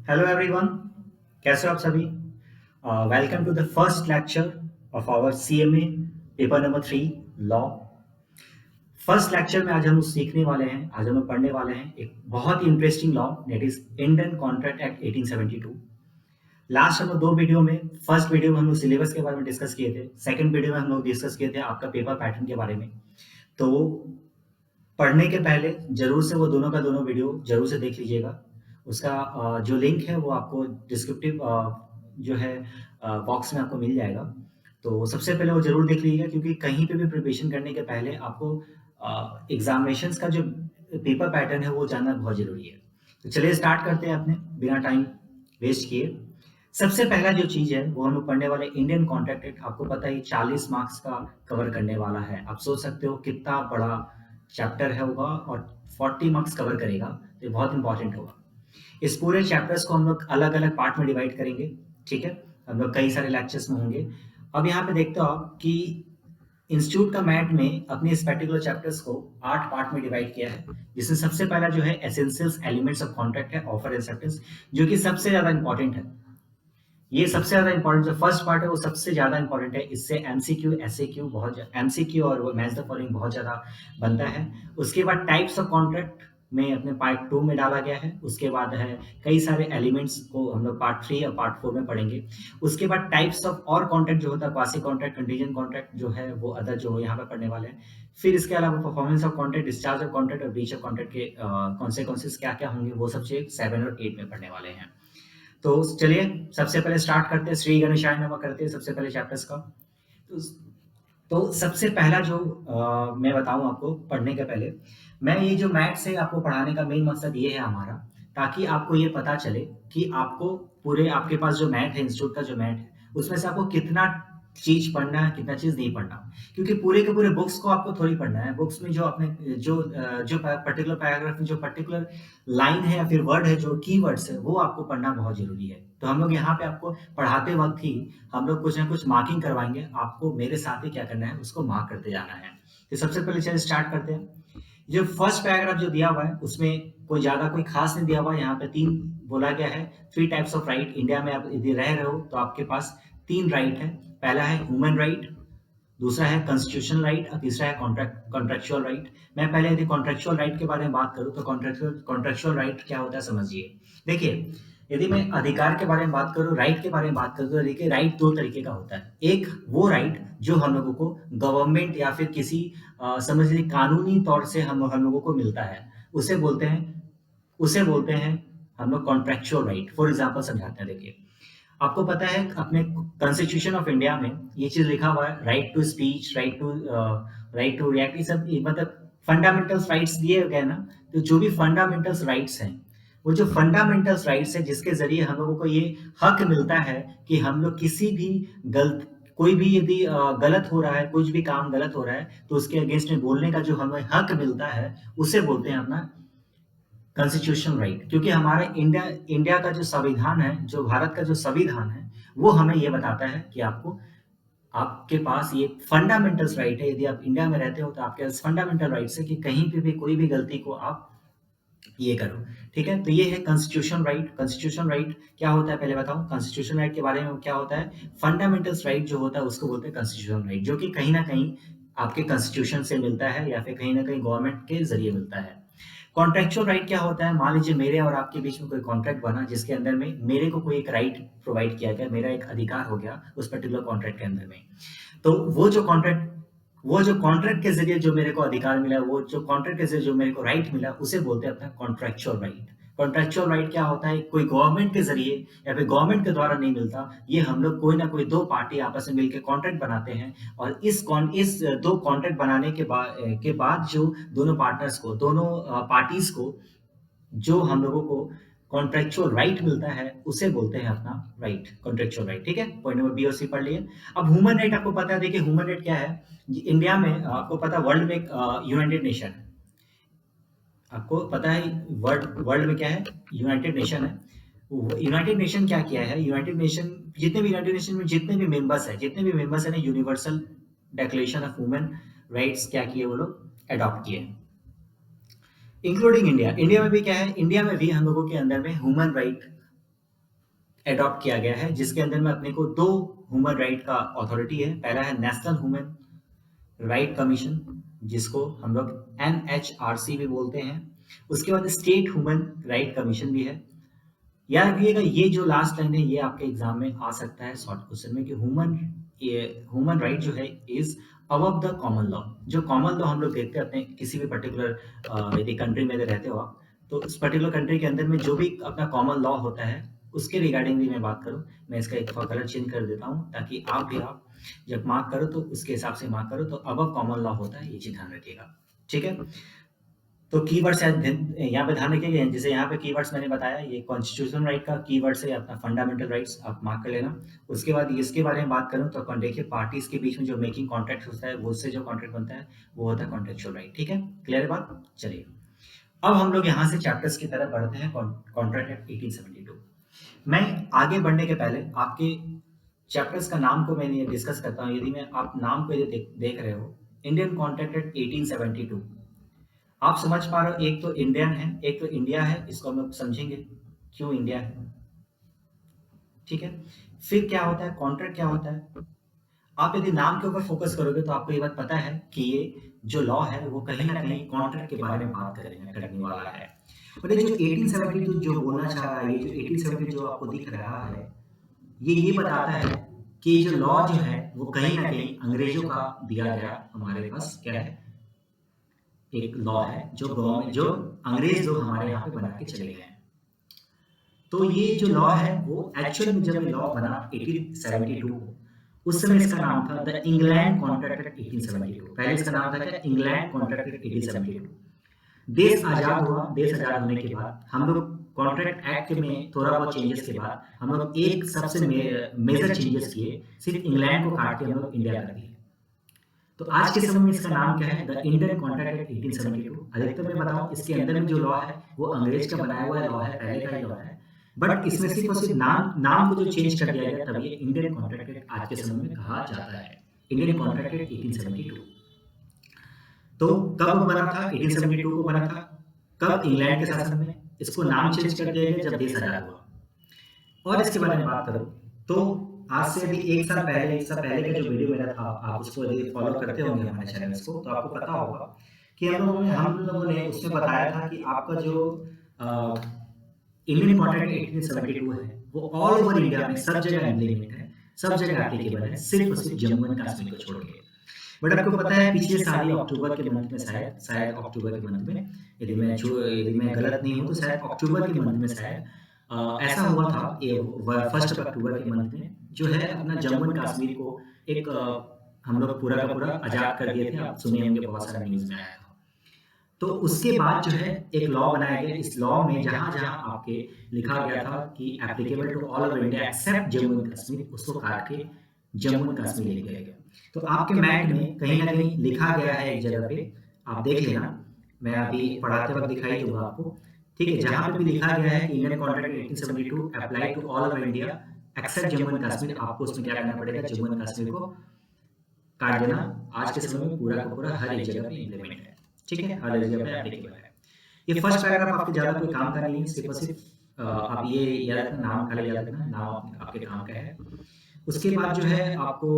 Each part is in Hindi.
हेलो एवरीवन, कैसे हो आप सभी। Welcome to the first lecture of our CMA paper number 3 law. First lecture में आज हम सीखने वाले हैं, आज हम पढ़ने वाले हैं एक बहुत ही interesting law, that is Indian contract act 1872। Last हम लोग दो वीडियो में, फर्स्ट वीडियो में हम लोग सिलेबस के बारे में डिस्कस किए थे, सेकंड वीडियो में हम लोग डिस्कस किए थे आपका पेपर पैटर्न के बारे में। तो पढ़ने के पहले जरूर से वो दोनों का दोनों वीडियो जरूर से देख लीजिएगा। उसका जो लिंक है वो आपको डिस्क्रिप्टिव जो है बॉक्स में आपको मिल जाएगा। तो सबसे पहले वो जरूर देख लीजिएगा, क्योंकि कहीं पे भी प्रिपरेशन करने के पहले आपको एग्जामिनेशंस का जो पेपर पैटर्न है वो जानना बहुत जरूरी है। तो चलिए स्टार्ट करते हैं अपने बिना टाइम वेस्ट किए। सबसे पहला जो चीज है वो हम लोग पढ़ने वाले इंडियन कॉन्ट्रैक्ट एक्ट। आपको पता है 40 मार्क्स का कवर करने वाला है। आप सोच सकते हो कितना बड़ा चैप्टर है होगा और 40 मार्क्स कवर करेगा, तो ये बहुत इंपॉर्टेंट होगा। इस पूरे चैप्टर्स को हम लोग अलग अलग पार्ट में डिवाइड करेंगे, ठीक है। हम लोग कई सारे लेक्चर्स में होंगे। अब यहाँ पे देखते हो आप कि इंस्टीट्यूट का मैट में अपने इस पर्टिकुलर चैप्टर्स को 8 पार्ट में डिवाइड किया है, जिसमें सबसे पहला जो है एसेंशियल्स एलिमेंट्स ऑफ कॉन्ट्रैक्ट है, ऑफर एक्सेप्टेंस, जो कि सबसे ज्यादा इंपॉर्टेंट है। ये सबसे ज्यादा इंपॉर्टेंट जो फर्स्ट पार्ट है वो सबसे ज्यादा इंपॉर्टेंट है। इससे एमसीक्यू एसएक्यू बहुत एमसीक्यू और मैच द फॉलोइंग बहुत ज्यादा बनता है। उसके बाद टाइप्स ऑफ कॉन्ट्रैक्ट में अपने पार्ट 2 में डाला गया है। उसके बाद है कई सारे एलिमेंट्स को हम लोग पार्ट 3 और पार्ट 4 में पढ़ेंगे। उसके बाद टाइप्स ऑफ और कॉन्ट्रैक्ट जो होता है, क्वासी कॉन्ट्रैक्ट, कंटीजेंट कॉन्ट्रैक्ट जो है वो अदर जो यहाँ पे पढ़ने वाले हैं। फिर इसके अलावा performance of contract, discharge of contract और ब्रीच ऑफ कॉन्ट्रैक्ट के कॉन्सिक्वेंसेस क्या क्या होंगे वो सब चीज 7 और 8 में पढ़ने वाले हैं। तो चलिए सबसे पहले स्टार्ट करते हैं, श्री गणेशाय नमः करते हैं सबसे पहले चैप्टर्स का। तो, तो सबसे पहला जो मैं बताऊं आपको पढ़ने के पहले, मैं ये जो मैथ्स है आपको पढ़ाने का मेन मकसद ये है हमारा, ताकि आपको ये पता चले कि आपको पूरे आपके पास जो मैथ है, इंस्टीट्यूट का जो मैथ है, उसमें से आपको कितना चीज पढ़ना है, कितना चीज नहीं पढ़ना। क्योंकि पूरे के पूरे बुक्स को आपको थोड़ी पढ़ना है। बुक्स में जो अपने जो पर्टिकुलर पैराग्राफ में जो पर्टिकुलर लाइन है या फिर वर्ड है, जो कीवर्ड्स है, वो आपको पढ़ना बहुत जरूरी है। तो हम लोग यहाँ पे आपको पढ़ाते वक्त ही हम लोग कुछ ना कुछ मार्किंग करवाएंगे। आपको मेरे साथ ही क्या करना है, उसको मार्क करते जाना है। तो सबसे पहले चलिए स्टार्ट करते हैं। जो फर्स्ट पैराग्राफ जो दिया हुआ है उसमें कोई ज्यादा कोई खास नहीं दिया हुआ है। यहाँ पे 3 बोला गया है, 3 टाइप्स ऑफ राइट। इंडिया में आप यदि रह रहे हो तो आपके पास 3 राइट है। पहला है ह्यूमन राइट, दूसरा है कॉन्स्टिट्यूशनल राइट और तीसरा है कॉन्ट्रेक्चुअल राइट। मैं पहले यदि कॉन्ट्रेक्चुअल राइट के बारे में बात करूं तो कॉन्ट्रेक्चुअल राइट क्या होता है समझिए। देखिए, यदि मैं अधिकार के बारे में बात करूं, राइट के बारे में बात करूं, तो देखिए राइट 2 तरीके का होता है। एक वो राइट जो हम लोगों को गवर्नमेंट या फिर किसी समझ लीजिए कानूनी तौर से हम लोगों को मिलता है, उसे बोलते हैं हम लोग कॉन्ट्रेक्चुअल राइट। फॉर एग्जाम्पल समझाते हैं, देखिए आपको पता है अपने कॉन्स्टिट्यूशन ऑफ इंडिया में ये चीज लिखा हुआ है, right to speech, right to react, ये सब मतलब फंडामेंटल्स राइट्स दिए गए ना। तो जो भी फंडामेंटल्स राइट्स हैं, वो जो फंडामेंटल्स राइट्स है जिसके जरिए हम लोगों को ये हक मिलता है कि हम लोग किसी भी गलत कोई भी यदि गलत हो रहा है, कुछ भी काम गलत हो रहा है, तो उसके अगेंस्ट में बोलने का जो हमें हक मिलता है, उसे बोलते हैं अपना कॉन्स्टिट्यूशनल राइट। क्योंकि हमारा इंडिया इंडिया का जो संविधान है, जो भारत का जो संविधान है, वो हमें ये बताता है कि आपके पास ये फंडामेंटल्स राइट है। यदि आप इंडिया में रहते हो तो आपके पास फंडामेंटल राइट्स है कि कहीं पे भी कोई भी गलती को आप ये करो, ठीक है। तो ये है कॉन्स्टिट्यूशन राइट। कॉन्स्टिट्यूशन राइट क्या होता है पहले बताऊं। कॉन्स्टिट्यूशन राइट के बारे में क्या होता है, फंडामेंटल्स राइट जो होता है उसको बोलते हैं कॉन्स्टिट्यूशन राइट, जो कि कहीं ना कहीं आपके कॉन्स्टिट्यूशन से मिलता है या फिर कहीं ना कहीं गवर्नमेंट के जरिए मिलता है। कॉन्ट्रेक्चुअल राइट क्या होता है, मान लीजिए मेरे और आपके बीच में कोई कॉन्ट्रैक्ट बना, जिसके अंदर में मेरे को कोई एक राइट प्रोवाइड किया गया, मेरा एक अधिकार हो गया उस पर्टिकुलर कॉन्ट्रैक्ट के अंदर में। तो वो जो कॉन्ट्रैक्ट के जरिए जो मेरे को अधिकार मिला, वो जो कॉन्ट्रैक्ट के जरिए जो मेरे को राइट मिला, उसे बोलते हैं अपना कॉन्ट्रेक्चुअल राइट। कॉन्ट्रेक्चुअल राइट क्या होता है, कोई गवर्नमेंट के जरिए या फिर गवर्नमेंट के द्वारा नहीं मिलता। ये हम लोग कोई ना कोई दो पार्टी आपस में मिलकर कॉन्ट्रैक्ट बनाते हैं, और इस दो कॉन्ट्रैक्ट बनाने के बाद जो दोनों पार्टनर्स को, दोनों पार्टीज को जो हम लोगों को कॉन्ट्रेक्चुअल राइट मिलता है, उसे बोलते हैं अपना राइट, कॉन्ट्रेक्चुअल राइट, ठीक है। पॉइंट नंबर बी और सी पढ़ लिए। अब ह्यूमन राइट आपको पता है, देखिए ह्यूमन राइट क्या है। इंडिया में आपको पता है वर्ल्ड में यूनाइटेड नेशन है। आपको पता है वर्ल्ड वर्ल्ड में क्या है, यूनाइटेड नेशन है। यूनाइटेड नेशन क्या किया है, यूनाइटेड नेशन यूनाइटेड नेशन में जितने भी मेंबर्स है ना, universal declaration of human rights क्या किए वो लोग अडॉप्ट किए, इंक्लूडिंग इंडिया। इंडिया में भी क्या है, इंडिया में भी हम लोगों के अंदर में ह्यूमन राइट एडॉप्ट किया गया है, जिसके अंदर में अपने को दो ह्यूमन राइट का अथॉरिटी है। पहला है नेशनल ह्यूमन राइट कमीशन, जिसको हम लोग NHRC भी बोलते हैं। उसके बाद स्टेट ह्यूमन राइट कमीशन भी है। याद रखिएगा, ये जो लास्ट लाइन है ये आपके एग्जाम में आ सकता है शॉर्ट क्वेश्चन में, कि ह्यूमन राइट जो है is above the common law. जो कॉमन लॉ हम लोग देखते हैं अपने किसी भी पर्टिकुलर यदि कंट्री में रहते हो आप, तो उस पर्टिकुलर कंट्री के अंदर में जो भी अपना कॉमन लॉ होता है उसके रिगार्डिंग भी मैं बात करूं। मैं इसका एक कलर चेंज कर देता हूं ताकि आप जब मार्क करो तो उसके हिसाब से मार्क करो, तो अबव कॉमन लॉ होता है, ये चीज ध्यान रखिएगा। ठीक है, तो कीवर्ड्स यहाँ पे ध्यान रखिएगा। जैसे यहाँ पे कीवर्ड्स मैंने बताया, ये कॉन्स्टिट्यूशनल राइट का कीवर्ड्स है, अपना फंडामेंटल राइट्स आप मार्क कर लेना। उसके बाद इसके बारे में बात करूँ तो देखिए, पार्टीज के बीच में जो मेकिंग कॉन्ट्रैक्ट होता है, वो उससे जो कॉन्ट्रैक्ट बनता है वो होता है कॉन्ट्रेक्चुअल राइट। ठीक है, क्लियर है बात? चलिए अब हम लोग यहाँ से चैप्टर्स की तरफ बढ़ते हैं। Contract act 1872। मैं आगे बढ़ने के पहले आपके चैप्टर्स का नाम को मैं डिस्कस करता हूँ। यदि मैं आप नाम को देख रहे हो, इंडियन कॉन्ट्रैक्ट एक्ट 1872, आप समझ पा रहे हो, एक तो इंडियन है, एक तो इंडिया है। इसको हम लोग समझेंगे क्यों इंडिया है। ठीक है, फिर क्या होता है, कॉन्ट्रैक्ट क्या होता है। आप यदि नाम के ऊपर फोकस करोगे तो आपको ये बात पता है कि ये जो लॉ है वो कहीं ना कहीं कॉन्ट्रैक्ट के बारे में बात करने वाला है। और ये जो 1872 जो बोलना चाह रहा है, ये जो 1872 जो आपको दिख रहा है, ये बताता है कि जो लॉ जो है वो कहीं ना कहीं अंग्रेजों का दिया गया हमारे पास क्या है, एक लॉ है जो गवर्नमेंट, जो अंग्रेज लोग हमारे यहाँ पे बना के चले गए हैं। तो ये जो लॉ है वो एक्चुअल में जब ये लॉ बना 1872 को, उस समय इसका नाम था द इंग्लैंड कॉन्ट्रैक्ट एक्ट 1872। पहले इसका नाम था क्या, इंग्लैंड कॉन्ट्रैक्ट एक्ट 1872। देश आजाद हुआ, देश आजाद होने के बाद हम लोग कॉन्ट्रैक्ट एक्ट में थोड़ा बहुत चेंजेस के बाद हम लोग एक सबसे मेजर चेंजेस किए, सिर्फ इंग्लैंड को काट के हम लोग इंडिया कर दिए। तो आज के समय में इसका नाम क्या है, द इंडियन कॉन्ट्रैक्ट एक्ट 1872। अधिकतर मैं बताऊं, इसके अंदर में जो लॉ है वो अंग्रेज का बनाया हुआ लॉ है, पहले का ही लॉ है, बट इसमें सिर्फ और सिर्फ नाम को जो चेंज कर दिया गया, तब ये इंडियन कॉन्ट्रैक्ट एक्ट आज के समय में कहा जाता है, इंडियन कॉन्ट्रैक्ट एक्ट 1872। तो कब बना था, 1872 को बना था। कब, इंग्लैंड के शासन में। इसको नाम चेंज कर दिया गया जब देश आजाद हुआ। और इसके बारे में बात करूं तो आज से अभी एक साल पहले का जो वीडियो मेरा था, आप उसको यदि फॉलो करते होंगे हमारे चैनल को, तो आपको पता होगा कि हम लोगों ने उसमें बताया था कि आपका जो इंडियन कॉन्ट्रैक्ट 1872 है वो ऑल ओवर इंडिया में सब जगह इम्प्लीमेंट है, सब जगह एप्लीकेबल है, सिर्फ और सिर्फ जम्मू एंड कश्मीर को छोड़ के। बट आपको पता है पिछले साल ही अक्टूबर के मंथ में, शायद अक्टूबर के मंथ में, यदि मैं गलत नहीं हूँ तो शायद अक्टूबर के मंथ में शायद ऐसा हुआ था, 1 अक्टूबर के मंथ में जो है अपना जम्मू एंड कश्मीर को एक हम लोग पूरा का पूरा आजाद कर दिए थे। आप सुने होंगे, बहुत सारे न्यूज में आया था। तो उसके बाद जो है एक लॉ बनाया गया। इस लॉ में जहां जहां आपके लिखा गया था कि applicable to all over India except Jammu and Kashmir, उसको काट के जम्मू एंड कश्मीर लिख दिया गया। तो आपके मैट में कहीं ना कहीं लिखा गया है एक जगह पे, आप देख लेना, मैं अभी पढ़ाते वक्त दिखाई दूंगा आपको। ठीक है, जहां पे भी लिखा गया है कि Indian contract 1872 apply to all over India except Jammu and Kashmir, आपको उसमें क्या करना पड़ेगा, जम्मू एंड कश्मीर को काट देना। आज के समय में पूरा का पूरा हर एक जगह पे इंप्लीमेंट है। ठीक है, हर एक जगह पे एप्लीकेबल है। ये फर्स्ट पैराग्राफ आपके ज्यादा कोई काम का नहीं है, सिर्फ और सिर्फ आप ये याद रखना, नाम खाली याद रखना, नाम आपके काम का है। उसके बाद जो है आपको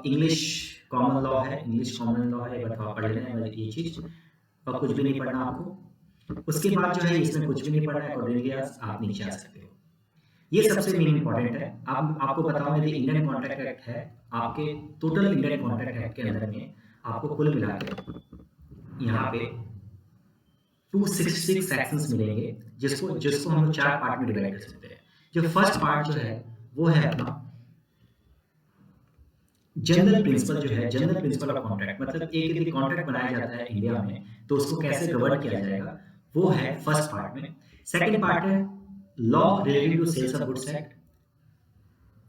इंग्लिश कॉमन लॉ है, इंग्लिश कॉमन लॉ है, बट आप पढ़ लेना ये चीज, और कुछ भी नहीं पढ़ना आपको। उसके बाद जो है इसमें कुछ भी नहीं पढ़ना है, अकॉर्डिंगली आप नीचे आ सकते हो। ये सबसे मेन इंपॉर्टेंट है। आपको बताऊं, यदि इंडियन कॉन्ट्रैक्ट एक्ट है, आपके टोटल इंडियन कॉन्ट्रैक्ट एक्ट के अंदर में आपको कुल मिला के यहाँ पे 266 सेक्शंस मिलेंगे, जिसको हम लोग 4 पार्ट में डिवाइड कर सकते हैं। जो फर्स्ट पार्ट जो है वो है अपना जनरल प्रिंसिपल, जो है जनरल प्रिंसिपल ऑफ कॉन्ट्रैक्ट, मतलब एक यदि कॉन्ट्रैक्ट बनाया जाता है इंडिया में तो उसको कैसे गवर्न किया जाएगा, वो है फर्स्ट पार्ट में। सेकंड पार्ट है law related to sales of goods act,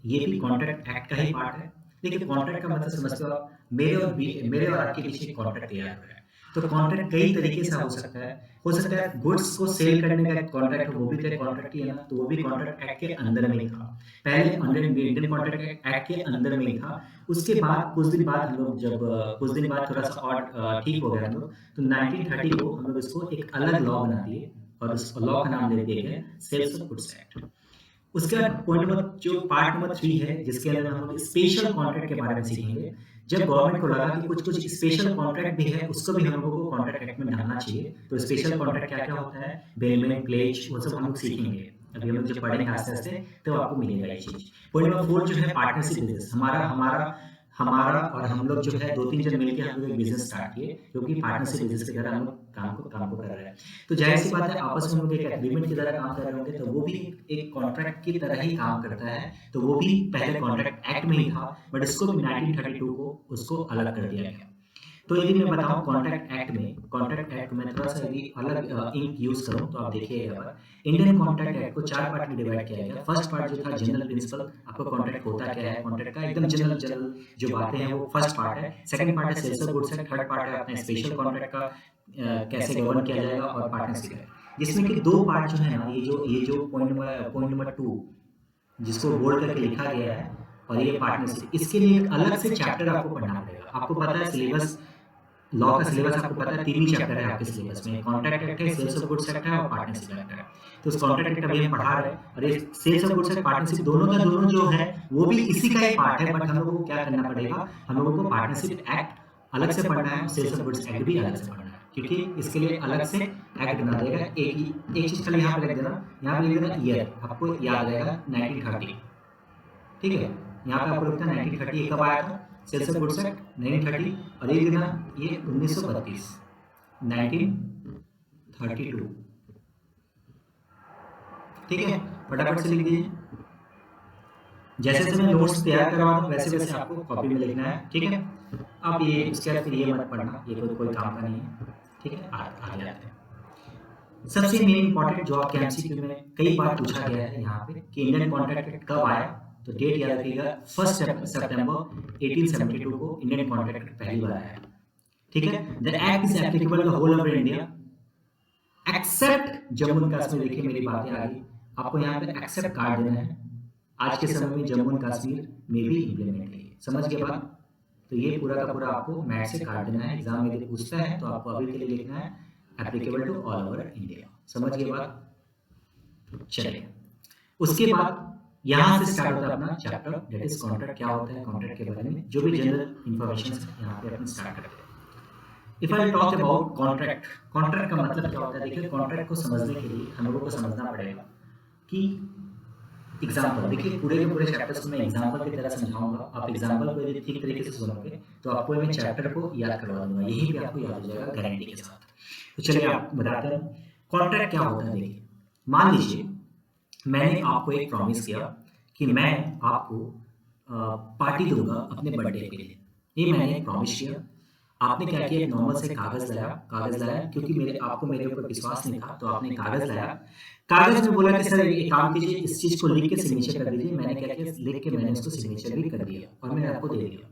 ये भी कॉन्ट्रैक्ट एक्ट का ही पार्ट है। देखिए कॉन्ट्रैक्ट का मतलब समझते हो आप, मेरे और आपके बीच एक कॉन्ट्रैक्ट तैयार हो रहा है। तो कॉन्ट्रैक्ट कई तरीके से हो सकता है गुड्स को सेल करने का कॉन्ट्रैक्ट, वो भी तो कॉन्ट्रैक्ट ही है ना, तो वो भी कॉन्ट्रैक्ट एक्ट के अंदर में ही था। पहले इंडियन कॉन्ट्रैक्ट एक्ट के अंदर में ही था। उसके बाद कुछ दिन बाद हम लोग जब कुछ दिन बाद थोड़ा सा और ठीक हो गया हम लोग, तो 1930 को हम लोग इसको एक अलग लॉ बना दिए और उस लॉ का नाम दे दिया गया सेल्स ऑफ गुड्स एक्ट। उसके बाद पॉइंट नंबर जो पार्ट नंबर 3 है जिसके अंदर हम लोग स्पेशल कॉन्ट्रैक्ट के बारे में सीखेंगे। जब गवर्नमेंट को लगा कि कुछ-कुछ स्पेशल कॉन्ट्रैक्ट भी है, उसको भी हम लोगों को कॉन्ट्रैक्ट एक्ट में डालना चाहिए। तो स्पेशल कॉन्ट्रैक्ट क्या-क्या होता है? बेलमेंट, प्लेज वो सब हम लोग सीखेंगे। अभी हम लोग जब पढ़ेंगे आस्ते-आस्ते तो आपको मिलेगा ये चीज़। पॉइंट नंबर 4 जो है पार्टनरशिप बिज़नेस हमारा हमारा हमारा और हम लोग जो है 2-3 जन मिलके हम लोग एक बिज़नेस स्टार्ट किए, क्योंकि पार्टनरशिप बिज़नेस की तरह हम लोग काम को कर रहे हैं। तो ज़ाहिर-सी बात है आपस में हम लोग एक एग्रीमेंट की तरह काम कर रहे होंगे, तो वो भी एक कॉन्ट्रैक्ट की तरह ही काम करता है। तो वो भी पहले कॉन्ट्रैक्ट एक्ट में ही था, बट इसको भी 1932 को उसको अलग कर दिया गया। तो यदि मैं बताऊँ कॉन्ट्रैक्ट एक्ट में थोड़ा-सा यदि अलग इंक यूज़ करूँ तो आप देखिए यहाँ पर इंडियन कॉन्ट्रैक्ट एक्ट को 4 पार्ट में डिवाइड किया गया। फर्स्ट पार्ट जो था जनरल प्रिंसिपल, आपको कॉन्ट्रैक्ट होता क्या है, कॉन्ट्रैक्ट का एकदम जनरल जनरल जो बातें हैं वो फर्स्ट पार्ट है। सेकंड पार्ट है sales of goods act, third part है अपना स्पेशल कॉन्ट्रैक्ट का कैसे गवर्न किया जाएगा और पार्टनरशिप है। जिसमें कि 2 पार्ट जो है ना ये जो पॉइंट नंबर 2 जिसको बोल्ड करके लिखा गया है और ये पार्टनरशिप इसके लिए एक अलग से चैप्टर आपको पढ़ना पड़ेगा। आपको पता है सिलेबस लॉ का सिलेबस आपको पता है 3 ही चैप्टर है आपके सिलेबस में, कॉन्ट्रैक्ट एक्ट है, सेल्स ऑफ गुड्स एक्ट है और पार्टनरशिप एक्ट है। तो उस कॉन्ट्रैक्ट एक्ट अभी हम पढ़ा रहे हैं और ये sales of goods act partnership दोनों का दोनों जो है वो भी इसी का एक पार्ट है, बट हम लोगों को क्या करना पड़ेगा, हम लोगों को पार्टनरशिप एक्ट अलग से पढ़ना है, सेल्स ऑफ गुड्स एक्ट भी अलग से पढ़ना है, क्योंकि इसके लिए अलग से एक्ट बना देगा। एक चीज खाली यहाँ पे लिख देना, यहाँ पे लिख देना ईयर, आपको याद रहेगा 1930, ठीक है। यहाँ पे आपको लिखता है 1930 कब आया था सेल्स ऑफ गुड्स एक्ट 1930, और ये देना ये 1932 1932, ठीक है। फटाफट से लिख दीजिए। जैसे जैसे मैं नोट्स तैयार करवा दूं वैसे वैसे आपको कॉपी में लिखना है, ठीक है। आप ये उसके बाद फिर ये मत पढ़ना, ये कोई काम का नहीं है, ठीक है। आगे आते हैं। सबसे मेन इंपॉर्टेंट जो आपके एमसीक्यू में कई बार पूछा गया है यहाँ पे कि इंडियन कॉन्ट्रैक्ट एक्ट कब आया, तो डेट याद रखिएगा 1 सितंबर 1872 को इंडियन कॉन्ट्रैक्ट एक्ट पहली बार आया, ठीक है। The act is applicable to whole over India except Jammu and Kashmir. देखिए मेरी बातें आ गई, आपको यहाँ पे एक्सेप्ट कार्ड देना है। आज के समय में जम्मू एंड कश्मीर में भी इम्प्लीमेंट है, समझ के बाद तो ये पूरा का पूरा आपको मैट से काट देना है। एग्जाम में यदि पूछता है तो आपको अभी के लिए लिखना है applicable to all over India, समझ के बाद चलिए उसके बाद यहाँ से स्टार्ट होता है अपना चैप्टर दैट इज कॉन्ट्रैक्ट। क्या होता है कॉन्ट्रैक्ट के बारे में जो भी जनरल इंफॉर्मेशन यहाँ पे अपन स्टार्ट करते हैं। If I talk about contract, contract का मतलब क्या होता है, देखिए कॉन्ट्रैक्ट को समझने के लिए हम लोगों को समझना पड़ेगा कि एग्जाम्पल, देखिए पूरे के पूरे चैप्टर्स में एग्जाम्पल की तरह समझाऊंगा। आप एग्जाम्पल को यदि ठीक तरीके से सुनोगे तो आपको मैं चैप्टर को याद करवा दूंगा, यही भी आपको याद हो जाएगा गारंटी के साथ। तो चलिए आप बताते हैं कॉन्ट्रैक्ट क्या होता है। देखिए मान लीजिए मैंने आपको एक प्रॉमिस किया कि मैं आपको पार्टी दूंगा अपने बर्थडे के लिए, ये मैंने एक प्रॉमिस किया। आपने क्या किया, नॉर्मल से कागज लाया क्योंकि आपको मेरे ऊपर विश्वास नहीं था, तो आपने कागज लाया। कागज में बोला कि सर एक काम कीजिए, इस चीज को लिख के सिग्नेचर कर दीजिए। मैंने क्या किया, लिख के मैंने उसको सिग्नेचर भी कर दिया और मैंने आपको दे दिया।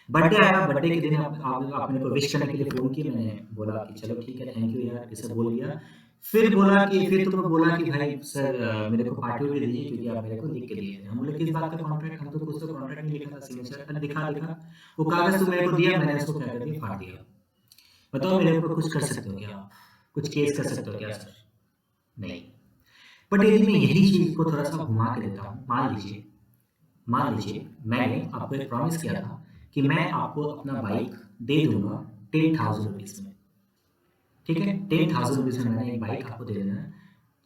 बर्थडे आया, बर्थडे के दिन आप मेरे को विश करने के लिए फोन किया। मैंने बोला कि चलो ठीक है, थैंक यू यार, ऐसा बोल दिया। फिर तुमने बोला कि भाई सर मेरे को पार्टी भी दीजिए क्योंकि आप मेरे को लिख के दिए। हम बोले किस बात का कॉन्ट्रैक्ट, हम तो कुछ तो कॉन्ट्रैक्ट नहीं लिखा था, सिग्नेचर दिखा वो कागज तो मेरे को दिया, मैंने उसको क्या कर दिया, फाड़ दिया। बताओ मेरे ऊपर कुछ कर सकते हो क्या, कुछ केस कर सकते हो क्या सर? नहीं। बट यदि मैं यही चीज को थोड़ा सा घुमा के देता हूँ, मान लीजिए मैंने आपको एक प्रॉमिस किया था कि मैं आपको अपना बाइक दे दूंगा 10,000 रुपीज में, ठीक है। 10,000 रुपीज में मैंने एक बाइक आपको दे देना है।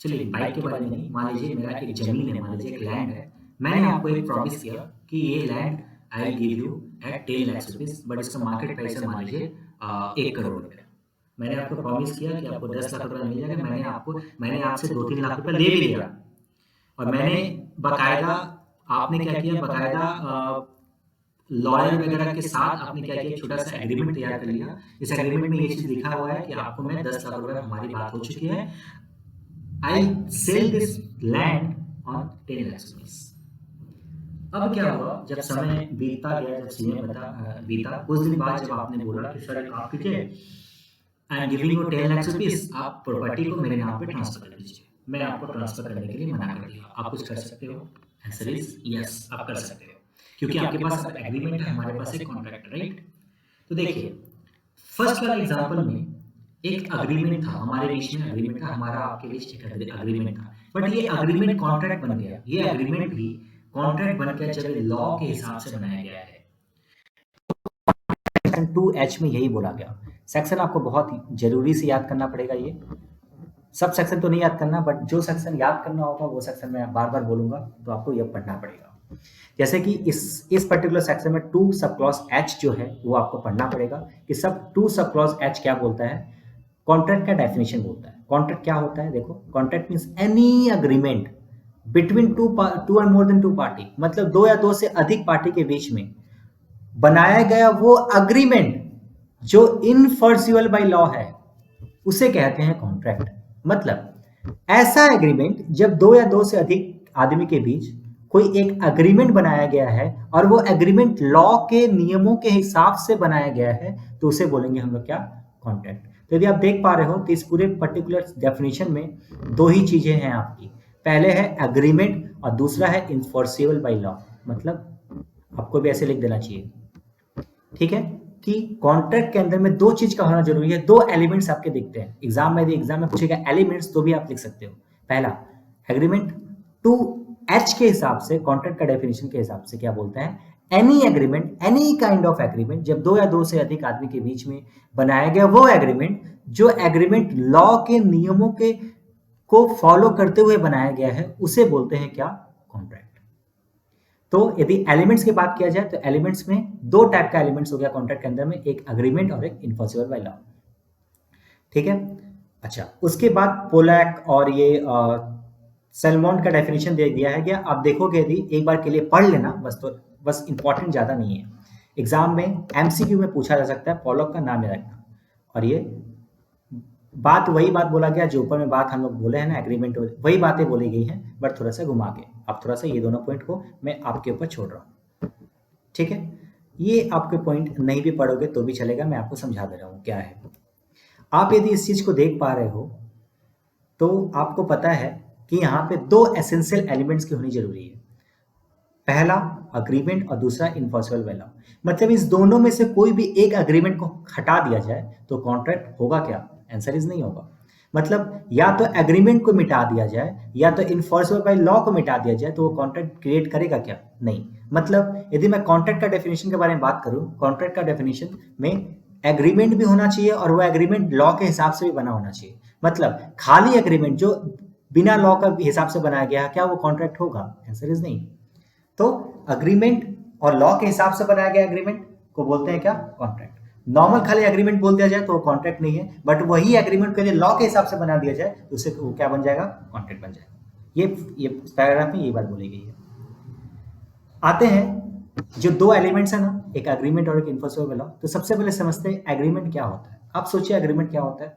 चलिए बाइक के बारे में नहीं, मान लीजिए मेरा एक जमीन है, मान लीजिए एक लैंड है। मैंने आपको एक प्रॉमिस किया कि ये land I give you at 10 lakh rupees, but इसका मार्केट प्राइस है मान लीजिए 1 करोड़ रुपया। मैंने आपको प्रॉमिस किया कि आपको 10 लाख रुपया मिल जाएगा। मैंने आपसे 2-3 लाख रुपया ले भी लिया और मैंने बकायदा, आपने क्या किया, बकायदा लॉयर वगैरह के साथ आपने क्या किया, छोटा सा एग्रीमेंट तैयार कर लिया। इस एग्रीमेंट में ये चीज लिखा हुआ है कि आपको मैं 10 लाख रुपए, हमारी बात हो चुकी है, I sell this land on 10 lakh rupees. अब क्या हुआ, जब समय बीतता गया, जब समय बीता, कुछ दिन बाद जब आपने बोला कि सर आप कीजिए, I am giving you 10 lakh rupees, आप प्रॉपर्टी को मेरे नाम पे ट्रांसफर कर दीजिए। मैं आपको ट्रांसफर करने के लिए मना कर दिया। आप कुछ कर सकते हो? आंसर इज यस, आप कर सकते हो, क्योंकि आपके पास अब एग्रीमेंट है, हमारे पास एक कॉन्ट्रैक्ट, राइट। तो देखिए फर्स्ट वाले एग्जांपल में एक अग्रीमेंट था, हमारे बीच में अग्रीमेंट था, हमारा आपके बीच एक अग्रीमेंट था। बट ये अग्रीमेंट कॉन्ट्रैक्ट बन गया, ये अग्रीमेंट भी कॉन्ट्रैक्ट बन गया जब लॉ के हिसाब से बनाया गया है। सेक्शन 2H में यही बोला गया। सेक्शन आपको बहुत जरूरी से याद करना पड़ेगा, ये सब सेक्शन तो नहीं याद करना, बट जो सेक्शन याद करना होगा वो सेक्शन मैं बार बार बोलूंगा, तो आपको ये पढ़ना पड़ेगा। जैसे कि इस पर्टिकुलर सेक्शन में 2 सब क्लॉज H जो है वो आपको पढ़ना पड़ेगा कि सब 2 सब क्लॉज H क्या बोलता है, कॉन्ट्रैक्ट का डेफिनेशन बोलता है। कॉन्ट्रैक्ट क्या होता है, देखो, contract means any agreement between two and more than two party, मतलब दो या दो से अधिक पार्टी के बीच में बनाया गया वो अग्रीमेंट जो इनफोर्सिबल बाय लॉ है, उसे कहते हैं कॉन्ट्रैक्ट। मतलब ऐसा एग्रीमेंट जब दो या दो से अधिक आदमी के बीच कोई एक अग्रीमेंट बनाया गया है और वो एग्रीमेंट लॉ के नियमों के हिसाब से बनाया गया है, तो उसे बोलेंगे हम लोग क्या, कॉन्ट्रैक्ट। तो यदि आप देख पा रहे हो तो इस पूरे पर्टिकुलर डेफिनेशन में दो ही चीजें हैं आपकी, पहले है एग्रीमेंट और दूसरा है इनफोर्सिबल बाय लॉ। मतलब आपको भी ऐसे लिख देना चाहिए, ठीक है, कि कॉन्ट्रैक्ट के अंदर में दो चीज का होना जरूरी है, दो एलिमेंट्स आपके दिखते हैं एग्जाम में, यदि एग्जाम में पूछेगा एलिमेंट्स तो भी आप लिख सकते हो। पहला एग्रीमेंट 2H के हिसाब से, कॉन्ट्रैक्ट का डेफिनेशन के हिसाब से क्या बोलते हैं, any agreement, any kind of agreement जब दो या दो से अधिक आदमी के बीच में बनाया गया वो एग्रीमेंट जो एग्रीमेंट लॉ के नियमों के को फॉलो करते हुए बनाया गया है, उसे बोलते हैं क्या, कॉन्ट्रैक्ट। तो यदि एलिमेंट्स की बात किया जाए तो एलिमेंट्स में दो टाइप का एलिमेंट्स हो गया कॉन्ट्रैक्ट के अंदर में, एक अग्रीमेंट और एक इनफोर्सिबल बाय लॉ, ठीक है। अच्छा, उसके बाद पोलैक और ये सेल्मोन का डेफिनेशन दे दिया है क्या, आप देखोगे यदि एक बार के लिए पढ़ लेना बस, तो बस इंपॉर्टेंट ज्यादा नहीं है, एग्जाम में एमसीक्यू में पूछा जा सकता है, पोलैक का नाम याद रखना। और ये बात वही बात बोला गया जो ऊपर में बात हम लोग बोले हैं ना, एग्रीमेंट वही बातें बोली गई हैं, बट थोड़ा सा घुमा के। अब थोड़ा सा ये दोनों पॉइंट को मैं आपके ऊपर छोड़ रहा हूँ, ठीक है। ये आपके पॉइंट नहीं भी पढ़ोगे तो भी चलेगा, मैं आपको समझा दे रहा हूँ क्या है। आप यदि इस चीज को देख पा रहे हो तो आपको पता है कि यहाँ पे दो एसेंशियल एलिमेंट्स की होनी जरूरी है, पहला अग्रीमेंट और दूसरा इनफोर्सिबल बाय लॉ। मतलब इस दोनों में से कोई भी एक अग्रीमेंट को हटा दिया जाए तो कॉन्ट्रैक्ट होगा क्या, आंसर इज नहीं होगा। मतलब या तो एग्रीमेंट को मिटा दिया जाए या तो इनफोर्सिबल बाय लॉ को मिटा दिया जाए, तो वो कॉन्ट्रैक्ट क्रिएट करेगा क्या, नहीं। मतलब यदि मैं कॉन्ट्रैक्ट का डेफिनेशन के बारे में बात करूं, कॉन्ट्रैक्ट का डेफिनेशन में एग्रीमेंट भी होना चाहिए और वो एग्रीमेंट लॉ के हिसाब से भी बना होना चाहिए। मतलब खाली एग्रीमेंट जो बिना लॉ का हिसाब से बनाया गया, क्या वो कॉन्ट्रैक्ट होगा, आंसर इज नहीं। तो अग्रीमेंट और लॉ के हिसाब से बनाया गया एग्रीमेंट को बोलते हैं क्या, कॉन्ट्रैक्ट। नॉर्मल खाली एग्रीमेंट बोल दिया जाए तो वो कॉन्ट्रैक्ट नहीं है, बट वही एग्रीमेंट को यदि लॉ के हिसाब से बना दिया जाए तो उसे वो क्या बन जाएगा, कॉन्ट्रैक्ट बन जाएगा। ये पैराग्राफ में ये बात बोली गई है। आते हैं जो दो एलिमेंट्स है ना, एक एग्रीमेंट और एक इनफोर्सिबल लॉ। तो सबसे पहले समझते हैं एग्रीमेंट क्या होता है। आप सोचिए एग्रीमेंट क्या होता है।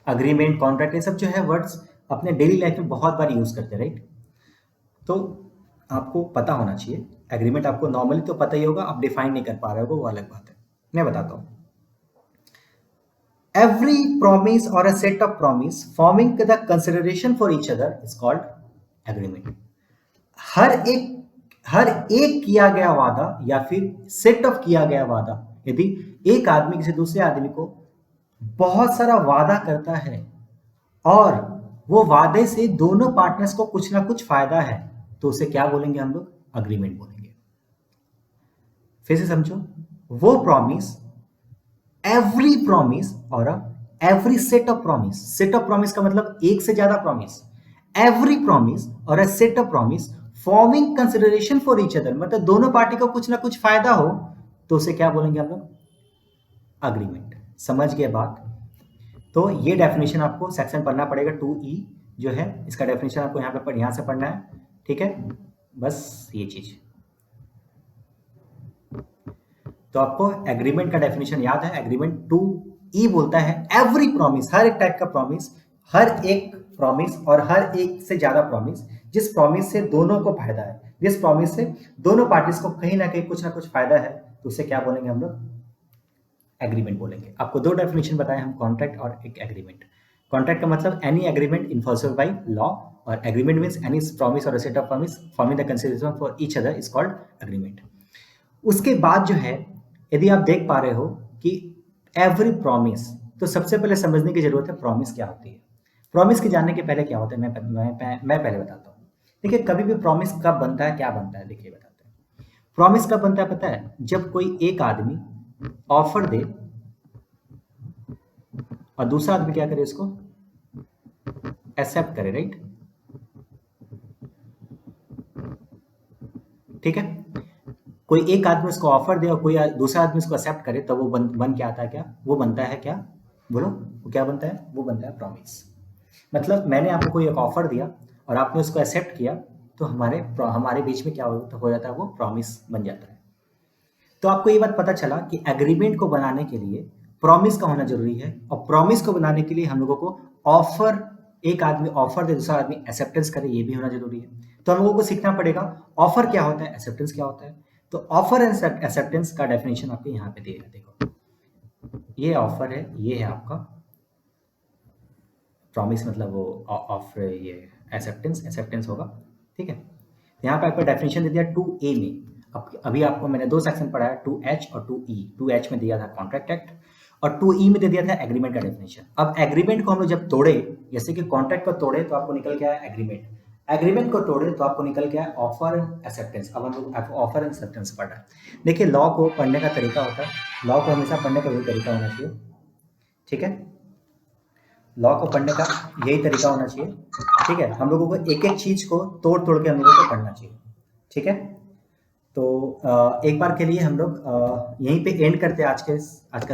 अग्रीमेंट, कॉन्ट्रैक्ट, ये सब जो है वर्ड्स अपने डेली लाइफ में बहुत बार यूज करते हैं, राइट। तो आपको पता होना चाहिए, एग्रीमेंट आपको नॉर्मली तो पता ही होगा, आप डिफाइन नहीं कर पा रहे हो वो अलग बात है, मैं बताता हूं। एवरी प्रॉमिस और a set of promise forming the consideration for each other is called agreement. हर एक किया गया वादा या फिर सेट ऑफ किया गया वादा, यदि एक आदमी किसी दूसरे आदमी को बहुत सारा वादा करता है और वो वादे से दोनों पार्टनर्स को कुछ ना कुछ फायदा है, तो उसे क्या बोलेंगे हम लोग, अग्रीमेंट बोलेंगे। फिर से समझो, वो प्रॉमिस, एवरी प्रॉमिस और every set of promise. Set of promise का मतलब एक से ज्यादा प्रॉमिस, एवरी प्रॉमिस और a set of promise forming consideration for each other, मतलब दोनों पार्टी को कुछ ना कुछ फायदा हो, तो उसे क्या बोलेंगे हम लोग, अग्रीमेंट। समझ गए बात। तो ये डेफिनेशन आपको सेक्शन पढ़ना पड़ेगा, 2E जो है इसका डेफिनेशन आपको यहाँ पे यहाँ से पढ़ना है, ठीक है। बस ये चीज तो आपको एग्रीमेंट का डेफिनेशन याद है। एग्रीमेंट 2E बोलता है एवरी प्रॉमिस, हर एक टाइप का प्रॉमिस, हर एक प्रॉमिस और हर एक से ज्यादा प्रॉमिस, जिस प्रॉमिस से दोनों को फायदा है, जिस प्रॉमिस से दोनों पार्टीज को कहीं ना कहीं कुछ ना कुछ फायदा है, तो उसे क्या बोलेंगे हम लोग, एग्रीमेंट बोलेंगे। आपको दो डेफिनेशन बताए हम, कॉन्ट्रैक्ट और एक एग्रीमेंट। कॉन्ट्रैक्ट का मतलब एनी एग्रीमेंट इनफोर्सिबल बाय लॉ, और एग्रीमेंट मींस एनी प्रॉमिस और set of promise forming the consideration for each other is called agreement. उसके बाद जो है, यदि आप देख पा रहे हो कि एवरी प्रॉमिस, तो सबसे पहले समझने की जरूरत है प्रॉमिस क्या होती है। प्रॉमिस के जानने के पहले क्या होता है मैं पहले बताता हूँ। देखिए कभी भी प्रॉमिस कब बनता है, क्या बनता है, देखिए बताते हैं। प्रॉमिस कब बनता है पता है? जब कोई एक आदमी ऑफर दे और दूसरा आदमी क्या करे, उसको एक्सेप्ट करे, राइट? ठीक है, कोई एक आदमी उसको ऑफर दे और कोई दूसरा आदमी उसको एक्सेप्ट करे, तो वो बन के आता है क्या? वो बनता है क्या? बोलो, वो क्या बनता है? वो बनता है प्रॉमिस। मतलब मैंने आपको कोई एक ऑफर दिया और आपने उसको एक्सेप्ट किया, तो हमारे बीच में क्या हो जाता है? वो प्रॉमिस बन जाता है। तो आपको ये बात पता चला कि एग्रीमेंट को बनाने के लिए प्रॉमिस का होना जरूरी है, और प्रॉमिस को बनाने के लिए हम लोगों को ऑफर, एक आदमी ऑफर दे, दूसरा आदमी एक्सेप्टेंस करे, ये भी होना जरूरी है। तो हम लोगों को सीखना पड़ेगा ऑफर क्या होता है, एक्सेप्टेंस क्या होता है। तो ऑफर एंड एक्सेप्टेंस का डेफिनेशन आपको यहाँ पे दिया है, देखो ये ऑफर है, ये है आपका प्रॉमिस, मतलब वो ऑफर, ये एक्सेप्टेंस होगा, ठीक है। यहाँ पे आपको डेफिनेशन दे दिया 2A में। अब अभी आपको मैंने दो सेक्शन पढ़ाया, 2H और 2E। 2H में दिया था कॉन्ट्रैक्ट एक्ट और 2E में दे दिया था एग्रीमेंट का डेफिनेशन। अब एग्रीमेंट को हम लोग जब तोड़े, जैसे कि कॉन्ट्रैक्ट को तोड़े तो आपको निकल के आया एग्रीमेंट, एग्रीमेंट को तोड़े तो आपको निकल के आया ऑफर एक्सेप्टेंस। अब हम लोग ऑफर एंड एक्सेप्टेंस पढ़ रहे हैं। देखिए लॉ को पढ़ने का तरीका होता है, लॉ को हमेशा पढ़ने का वही तरीका होना चाहिए, ठीक है। लॉ को पढ़ने का यही तरीका होना चाहिए, ठीक है। हम लोगों को एक एक चीज को तोड़ तोड़ के हम लोगों को पढ़ना चाहिए, ठीक है। तो एक बार के लिए हम लोग यहीं पे एंड करते हैं आज का